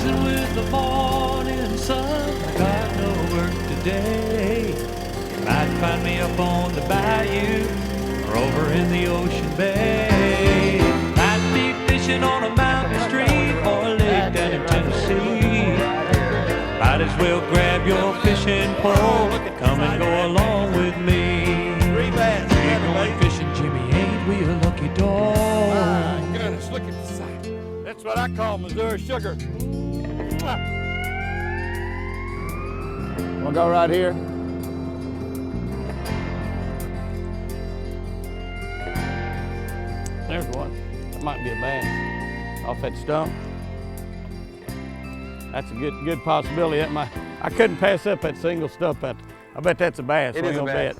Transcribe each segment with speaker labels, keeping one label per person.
Speaker 1: rising with the morning sun. I got no work today. You might find me up on the bayou or over in the ocean bay. Might be fishing on a mountain stream or a lake down in Tennessee. Might as well grab your fishing pole, come and go along with me. We're going fishing, Jimmy, ain't we a lucky dog?
Speaker 2: My goodness, look at the sight. That's what I call Missouri sugar. We'll go right here. There's one. That might be a bass off that stump. That's a good possibility. I couldn't pass up that single stump. I bet that's a bass.
Speaker 3: It is a bass.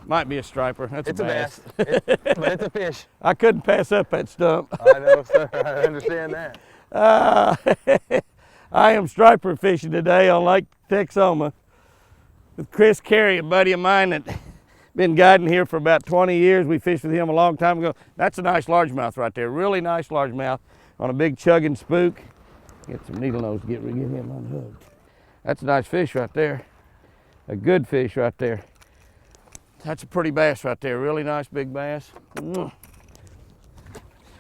Speaker 2: Might be a striper. That's
Speaker 3: It's
Speaker 2: a bass.
Speaker 3: But it's a fish.
Speaker 2: I couldn't pass up that stump.
Speaker 3: I know, sir. I understand that.
Speaker 2: I am striper fishing today on Lake Texoma with Chris Carey, a buddy of mine that been guiding here for about 20 years. We fished with him a long time ago. That's a nice largemouth right there. Really nice largemouth on a big chugging spook. Get some needle nose to get him unhooked. That's a nice fish right there. A good fish right there. That's a pretty bass right there. Really nice big bass.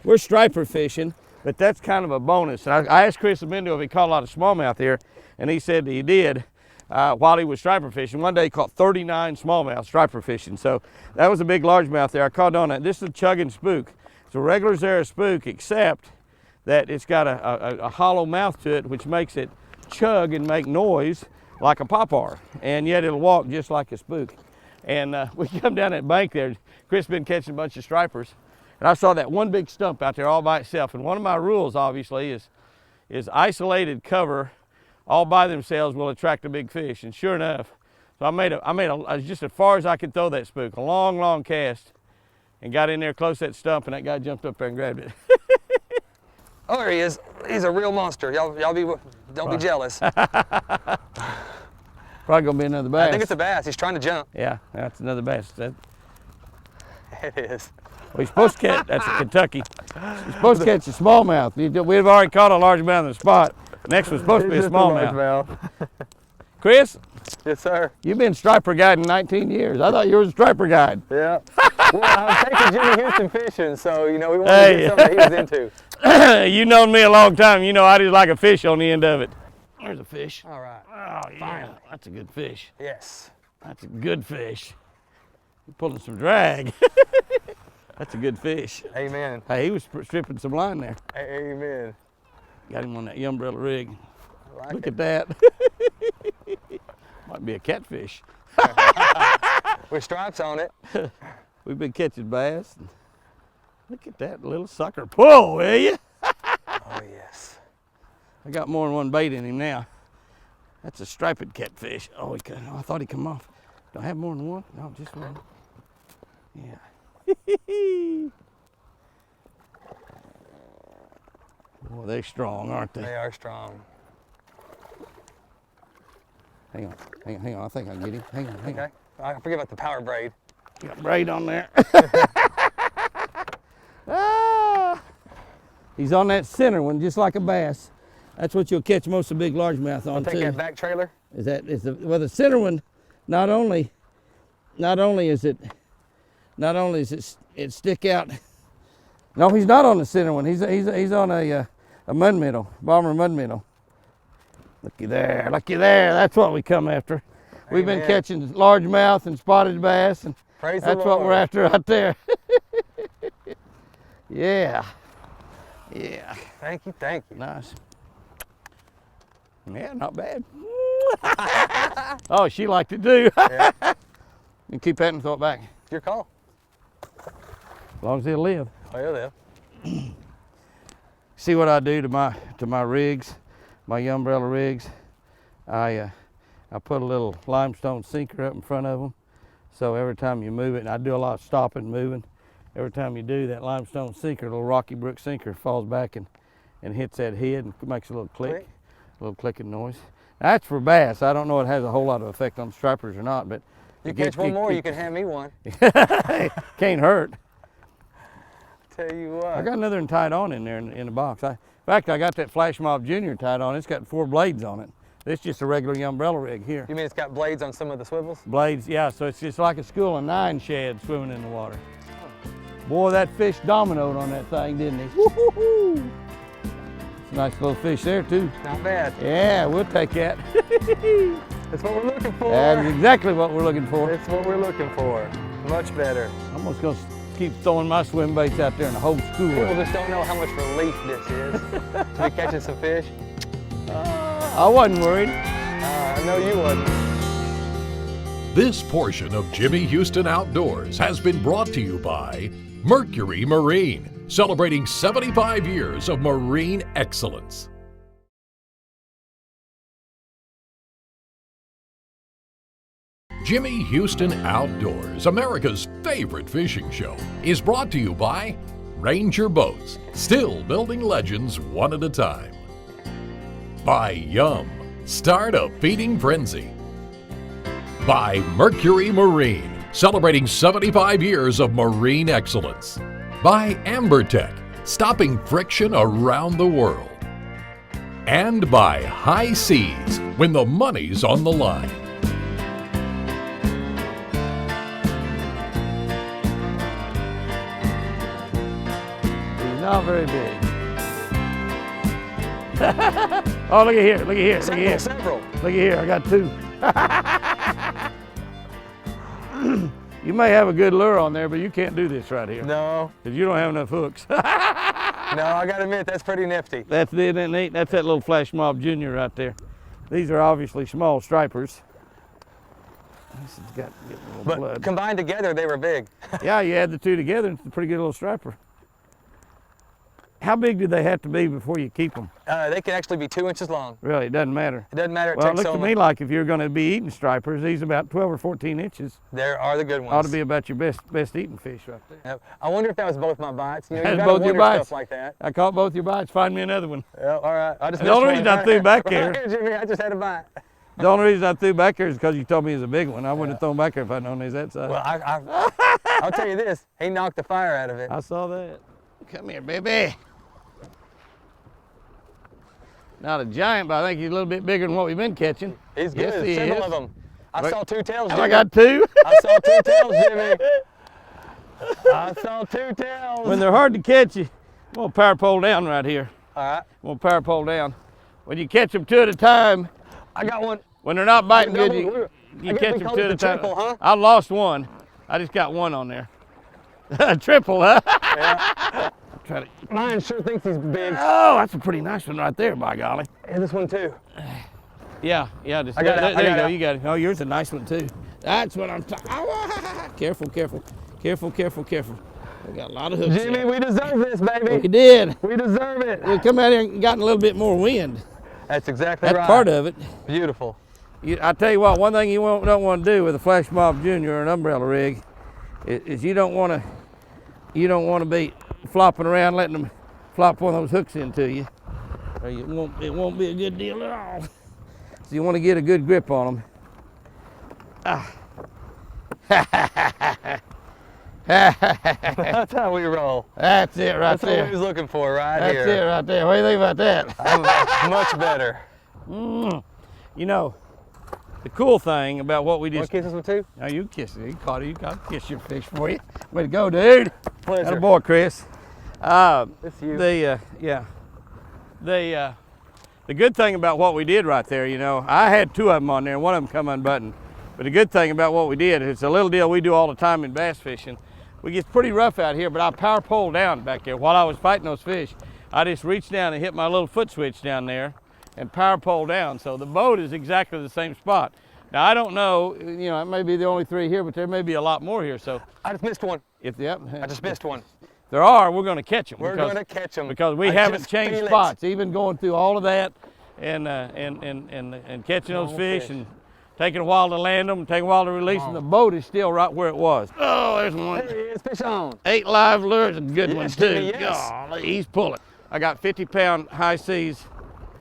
Speaker 2: We're striper fishing, but that's kind of a bonus. And I asked Chris Amendo if he caught a lot of smallmouth here, and he said that he did while he was striper fishing. One day he caught 39 smallmouth striper fishing. So that was a big largemouth there. I caught on that. This is a chugging spook. It's a regular Zara spook, except that it's got a hollow mouth to it, which makes it chug and make noise like a poplar, and yet it'll walk just like a spook. And we come down that bank there. Chris been catching a bunch of stripers, and I saw that one big stump out there all by itself. And one of my rules, obviously, is isolated cover all by themselves will attract a big fish. And sure enough, so I made just as far as I could throw that spook, a long cast, and got in there close to that stump, and that guy jumped up there and grabbed it.
Speaker 3: Oh, there he is. He's a real monster. Y'all don't be jealous.
Speaker 2: Probably gonna be another bass.
Speaker 3: I think it's a bass. He's trying to jump.
Speaker 2: Yeah, that's another bass.
Speaker 3: It is.
Speaker 2: Well, he's supposed to catch, that's a Kentucky. He's supposed to catch a smallmouth. We've already caught a largemouth in the spot. Next one's supposed to be a smallmouth. Chris?
Speaker 3: Yes, sir.
Speaker 2: You've been striper guiding 19 years. I thought you were a striper guide.
Speaker 3: Yeah. Well, I was taking Jimmy Houston fishing, so, you know, we wanted to get something that he was into.
Speaker 2: You've known me a long time. You know I just like a fish on the end of it. There's a fish.
Speaker 3: All right.
Speaker 2: Oh, yeah.
Speaker 3: Finally.
Speaker 2: That's a good fish.
Speaker 3: Yes.
Speaker 2: That's a good fish. You're pulling some drag. That's a good fish.
Speaker 3: Amen.
Speaker 2: Hey, he was stripping some line there.
Speaker 3: Amen.
Speaker 2: Got him on that umbrella rig.
Speaker 3: Like
Speaker 2: Look
Speaker 3: it.
Speaker 2: at that. Might be a catfish.
Speaker 3: With stripes on it.
Speaker 2: We've been catching bass. Look at that little sucker pull, will you?
Speaker 3: Oh, yes.
Speaker 2: I got more than one bait in him now. That's a striped catfish. Oh, I thought he'd come off. Do I have more than one? No, just one. Yeah. Boy, they're strong, aren't they?
Speaker 3: They are strong.
Speaker 2: Hang on. I think I can get him. Hang on.
Speaker 3: Okay. I forget about the power braid.
Speaker 2: Got braid on there. Ah, he's on that center one, just like a bass. That's what you'll catch most of the big largemouth on
Speaker 3: Take
Speaker 2: too.
Speaker 3: that back trailer.
Speaker 2: Well, the center one, not only is it stick out. No, he's not on the center one. He's on a mud minnow, bomber mud minnow. Looky there. That's what we come after. We've been
Speaker 3: Amen.
Speaker 2: catching largemouth and spotted bass, and
Speaker 3: Praise the
Speaker 2: that's what
Speaker 3: Lord.
Speaker 2: we're after right there. Yeah.
Speaker 3: Thank you.
Speaker 2: Nice. Yeah, not bad. Oh, she liked it too.
Speaker 3: Yeah.
Speaker 2: You keep that and throw it back.
Speaker 3: Your call.
Speaker 2: As long as it'll live.
Speaker 3: Oh, yeah, there.
Speaker 2: See what I do to my rigs, my umbrella rigs? I put a little limestone sinker up in front of them, so every time you move it, and I do a lot of stopping and moving, every time you do, that limestone sinker, a little Rocky Brook sinker, falls back and hits that head and makes a little click, a little clicking noise. Now, that's for bass. I don't know if it has a whole lot of effect on stripers or not, but
Speaker 3: You catch one more, you can hand me one.
Speaker 2: Can't hurt.
Speaker 3: tell you what.
Speaker 2: I got another one tied on in there in the box. In fact, I got that Flash Mob Junior tied on. It's got 4 blades on it. It's just a regular umbrella rig here.
Speaker 3: You mean it's got blades on some of the swivels?
Speaker 2: Blades, yeah, so it's just like a school of 9 shad swimming in the water. Boy, that fish dominoed on that thing, didn't he? Woo-hoo-hoo. It's a nice little fish there, too.
Speaker 3: Not bad.
Speaker 2: Yeah, we'll take that.
Speaker 3: That's what we're looking for.
Speaker 2: That's exactly what we're looking for.
Speaker 3: That's what we're looking for. Much better.
Speaker 2: I'm just going to keep throwing my swim baits out there in the whole school.
Speaker 3: People just don't know how much relief this is to be catching some fish.
Speaker 2: I wasn't worried.
Speaker 3: I know you wouldn't.
Speaker 4: This portion of Jimmy Houston Outdoors has been brought to you by Mercury Marine, celebrating 75 years of marine excellence. Jimmy Houston Outdoors, America's favorite fishing show, is brought to you by Ranger Boats, still building legends one at a time. By Yum, start a feeding frenzy. By Mercury Marine, celebrating 75 years of marine excellence. By AmberTech, stopping friction around the world. And by High Seas, when the money's on the line.
Speaker 2: Not very big. Oh, look at here, look at here, look at here.
Speaker 3: Several.
Speaker 2: Look at here, I got 2. You may have a good lure on there, but you can't do this right here.
Speaker 3: No.
Speaker 2: Because you don't have enough hooks.
Speaker 3: No, I gotta admit, that's pretty nifty.
Speaker 2: That's it, isn't it neat? That's that little Flash Mob Junior right there. These are obviously small stripers. This has got a little
Speaker 3: But
Speaker 2: blood.
Speaker 3: combined together, they were big.
Speaker 2: Yeah, you add the 2 together, and it's a pretty good little striper. How big do they have to be before you keep them?
Speaker 3: They can actually be 2 inches long.
Speaker 2: Really, it doesn't matter.
Speaker 3: It doesn't matter at
Speaker 2: Well, it looks to
Speaker 3: Texoma.
Speaker 2: me like if you're going to be eating stripers, these about 12 or 14 inches.
Speaker 3: There are the good ones.
Speaker 2: Ought to be about your best eating fish right there.
Speaker 3: Yep. I wonder if that was both my bites. You know,
Speaker 2: That's
Speaker 3: you gotta
Speaker 2: both your
Speaker 3: wonder
Speaker 2: bites.
Speaker 3: stuff like that.
Speaker 2: I caught both your bites. Find me another one.
Speaker 3: Yeah, all right. I just
Speaker 2: The only
Speaker 3: missed
Speaker 2: reason
Speaker 3: one.
Speaker 2: I threw back there-
Speaker 3: Right here, Jimmy, I just had a bite.
Speaker 2: The only reason I threw back there is because you told me it was a big one. I wouldn't have thrown back there if I'd known he was that size.
Speaker 3: Well, I'll tell you this. He knocked the fire out of it.
Speaker 2: I saw that. Come here, baby. Not a giant, but I think he's a little bit bigger than what we've been catching.
Speaker 3: He's
Speaker 2: Yes,
Speaker 3: good.
Speaker 2: he
Speaker 3: Several
Speaker 2: is.
Speaker 3: of them. I
Speaker 2: Wait.
Speaker 3: saw 2 tails,
Speaker 2: Have
Speaker 3: Jimmy.
Speaker 2: I got 2?
Speaker 3: I saw 2 tails, Jimmy. I saw 2 tails.
Speaker 2: When they're hard to catch, I'm going to power pole down right here.
Speaker 3: All right.
Speaker 2: I'm going to power pole down. When you catch them 2 at a time,
Speaker 3: I got one.
Speaker 2: when they're not biting good,
Speaker 3: Double-
Speaker 2: you
Speaker 3: I guess
Speaker 2: catch
Speaker 3: we
Speaker 2: them
Speaker 3: call
Speaker 2: 2
Speaker 3: it
Speaker 2: at a
Speaker 3: the
Speaker 2: time.
Speaker 3: triple, huh?
Speaker 2: I lost 1. I just got 1 on there. A triple, huh?
Speaker 3: Yeah.
Speaker 2: Try to,
Speaker 3: Mine sure thinks he's big.
Speaker 2: oh, that's a pretty nice one right there, by golly.
Speaker 3: And this one too.
Speaker 2: Yeah, just
Speaker 3: I got it,
Speaker 2: there,
Speaker 3: I
Speaker 2: there you
Speaker 3: got
Speaker 2: go,
Speaker 3: it.
Speaker 2: you got it. Oh, yours is a nice one too. That's what I'm talking. Careful, careful, careful, careful, careful. We got a lot of hooks.
Speaker 3: Jimmy,
Speaker 2: there.
Speaker 3: we deserve this,
Speaker 2: We
Speaker 3: baby.
Speaker 2: did.
Speaker 3: We deserve it.
Speaker 2: We come out here and gotten a little bit more wind.
Speaker 3: That's exactly
Speaker 2: That's
Speaker 3: right.
Speaker 2: part of it.
Speaker 3: Beautiful.
Speaker 2: I tell you what, one thing you don't want to do with a Flash Mob Junior or an umbrella rig is you don't want to be flopping around letting them flop one of those hooks into you. Or it won't be a good deal at all. So you want to get a good grip on them.
Speaker 3: That's how we roll.
Speaker 2: That's it right
Speaker 3: That's what we
Speaker 2: there.
Speaker 3: was looking for right
Speaker 2: That's
Speaker 3: here.
Speaker 2: it right there. What do you think about that?
Speaker 3: Much better.
Speaker 2: You know, the cool thing about what we
Speaker 3: Want
Speaker 2: just...
Speaker 3: to kiss this one too?
Speaker 2: Now you kiss it. You caught it. You got to kiss your fish for you. Way to go, dude.
Speaker 3: Pleasure.
Speaker 2: Atta boy, Chris.
Speaker 3: It's you.
Speaker 2: The good thing about what we did right there, you know, I had 2 of them on there, and one of them come unbuttoned. But the good thing about what we did, it's a little deal we do all the time in bass fishing. We get pretty rough out here, but I power pole down back there. While I was fighting those fish, I just reached down and hit my little foot switch down there and power pole down. So the boat is exactly the same spot. Now, I don't know, you know, it may be the only 3 here, but there may be a lot more here. So
Speaker 3: I just missed one.
Speaker 2: if
Speaker 3: I just missed one.
Speaker 2: there are, we're going to catch them.
Speaker 3: We're going to catch them.
Speaker 2: Because we
Speaker 3: I
Speaker 2: haven't
Speaker 3: just
Speaker 2: changed
Speaker 3: feel it.
Speaker 2: spots, even going through all of that and catching those
Speaker 3: Small
Speaker 2: fish
Speaker 3: fish.
Speaker 2: and taking a while to land them, taking a while to release them. The boat is still right where it was. Oh, there's one.
Speaker 3: There he is, fish on.
Speaker 2: 8 live lures, a good one
Speaker 3: Yes,
Speaker 2: too.
Speaker 3: Jimmy, yes.
Speaker 2: Golly, he's pulling. I got 50-pound High Seas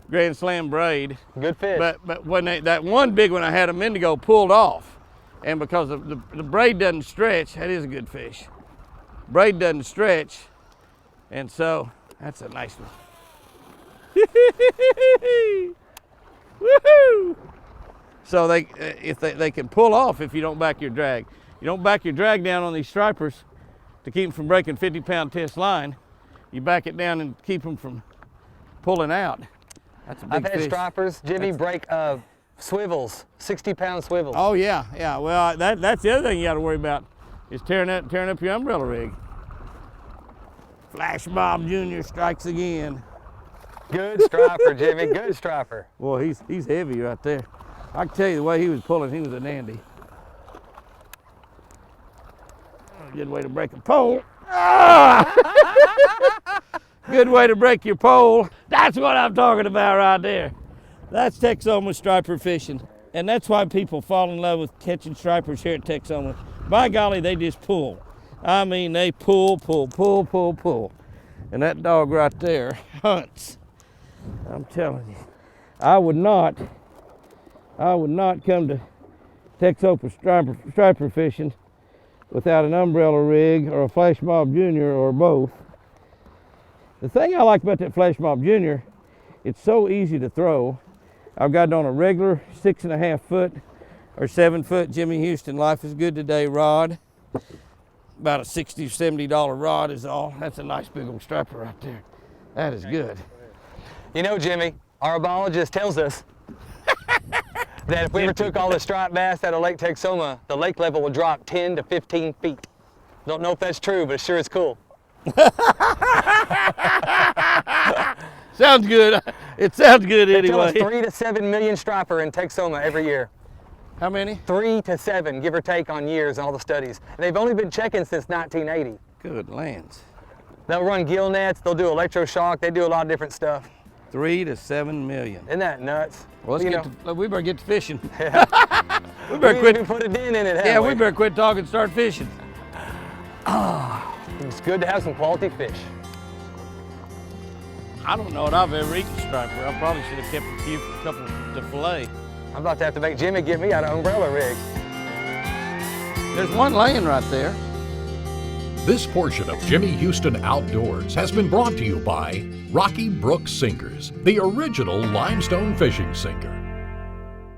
Speaker 2: Grand Slam braid.
Speaker 3: Good fish.
Speaker 2: But when that one big one I had a minute ago pulled off, and because the braid doesn't stretch, that is a good fish. Braid doesn't stretch, And so that's a nice one. Woohoo! So they can pull off if you don't back your drag. You don't back your drag down on these stripers to keep them from breaking 50-pound test line. You back it down and keep them from pulling out. That's a big
Speaker 3: I've had
Speaker 2: fish.
Speaker 3: stripers, Jimmy, break swivels, 60-pound swivels.
Speaker 2: Oh yeah, yeah. Well, that's the other thing you got to worry about is tearing up your umbrella rig. Flash Bob Jr. strikes again.
Speaker 3: Good striper, Jimmy, good striper.
Speaker 2: Boy, he's heavy right there. I can tell you the way he was pulling, he was a dandy. Good way to break a pole. Ah! Good way to break your pole. That's what I'm talking about right there. That's Texoma striper fishing. And that's why people fall in love with catching stripers here at Texoma. By golly, they just pull. I mean, they pull. And that dog right there hunts. I'm telling you. I would not come to Texoma striper fishing without an umbrella rig or a Flash Mob Jr. or both. The thing I like about that Flash Mob Jr., it's so easy to throw. I've got it on a regular 6.5 foot or 7 foot Jimmy Houston Life is Good Today rod. About a $60, $70 rod is all. That's a nice big old striper right there. That is good.
Speaker 3: You know, Jimmy, our biologist tells us that if we ever took all the striped bass out of Lake Texoma, the lake level would drop 10 to 15 feet. Don't know if that's true, but it sure is cool.
Speaker 2: Sounds good. It sounds good
Speaker 3: They tell
Speaker 2: anyway.
Speaker 3: us 3 to 7 million striper in Texoma every year.
Speaker 2: How many?
Speaker 3: 3 to 7, give or take, on years and all the studies. And they've only been checking since 1980.
Speaker 2: Good lands.
Speaker 3: They'll run gill nets, they'll do electroshock, they do a lot of different stuff.
Speaker 2: 3 to 7 million.
Speaker 3: Isn't that nuts?
Speaker 2: Well,
Speaker 3: You know,
Speaker 2: we better get to fishing.
Speaker 3: yeah.
Speaker 2: We better
Speaker 3: We
Speaker 2: quit.
Speaker 3: even put a dent in it,
Speaker 2: Yeah,
Speaker 3: haven't
Speaker 2: we better quit talking and start fishing.
Speaker 3: It's good to have some quality fish.
Speaker 2: I don't know that I've ever eaten striper. I probably should have kept a couple to fillet.
Speaker 3: I'm about to have to make Jimmy get me out of umbrella rig.
Speaker 2: There's one laying right there.
Speaker 4: This portion of Jimmy Houston Outdoors has been brought to you by Rocky Brook Sinkers, the original limestone fishing sinker.